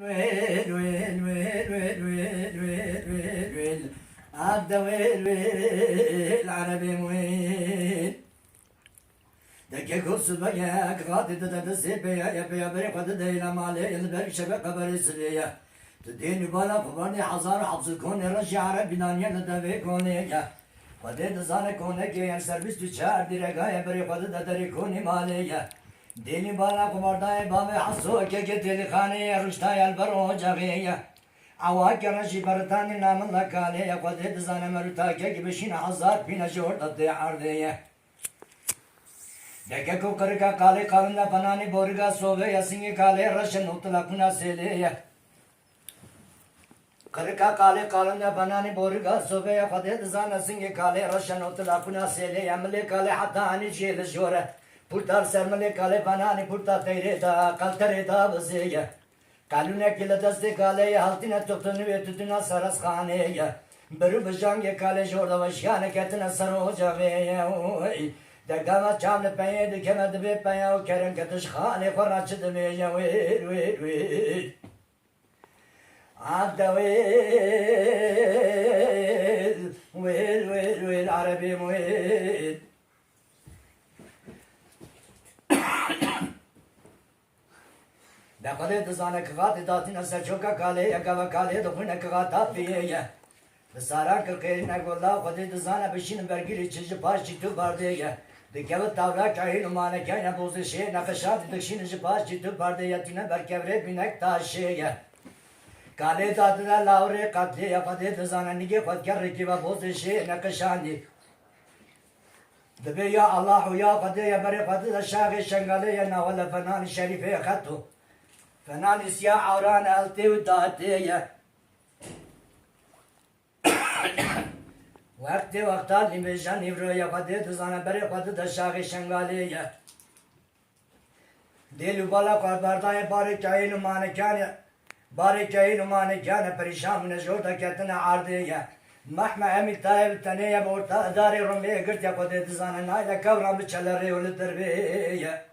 ويل ويل ويل ويل ويل ويل ويل ويل عبد ويل ويل عربي ويل دكي كوس بيا قاعد تدرس بيا يا بيا بري قد دينا مالي البرك شبك قبل سليا تدين بالا قبرني حزار حبس كون رجع عربي دانيا ندبي كوني يا قد دزان كوني كي سربيس تشار ديرغا يا بري قد ددري كوني مالي يا دینی بالا قمردای بام حسو که دلی خانه رشتای البرو جاگیه عوا کرشی برتانی نام لکاله قد دزان مرتا که بشین هزار پینا جور دد عرضه دکه کو کرکا کاله کالنا بنانی بورگا سوبه یسینگی کاله رشن اوتلکنا سیله کرکا کاله کالنا بنانی بورگا سوبه قد دزان سینگی کاله رشن اوتلکنا سیله عمله کاله حتی انی جیل جوره Purtar sermele kale banani purtar teyreta kaltereta bızıya kalune kile deste kale haltine tuktunu ve tutuna saras khaneye beru bjange kale jorda başyane ketine sarı ocağı de gama çamle peye de kemed be peye o keren ketiş khane koraçı de meya ve abda ve arabi ve دقیقه دزانه کغات داتین سر چوکا کاله یکا کاله دخونه کغات تافیه بساران کرکری نگولا خودی دزانه بشین برگیری چیز پاش چیتو بارده دکیو تاورا کهی نمانه که نبوزه شه نقشات دکشین چیز پاش چیتو بارده یتینه برکوره بینک تاشه کاله دادنا لاوره قتلی یا خودی دزانه نگه خود کر رکیبا بوزه شه نقشاندی دبی یا الله یا خودی یا بری خودی دشاقی شنگاله یا نوال فنان شریفه خطو فنان اسيا عوران التي وداتي وقت اللي مجان يبرو قديت زانا بري قد دشاغي شنغالي ديلو بالا قربارداي باري كاين مانكان پريشان من جوتا كتنا عرضي محمى امي طيب تنيا بورتا داري رمي قرت يا قديت زانا نايلا كورا بچلري ولدربي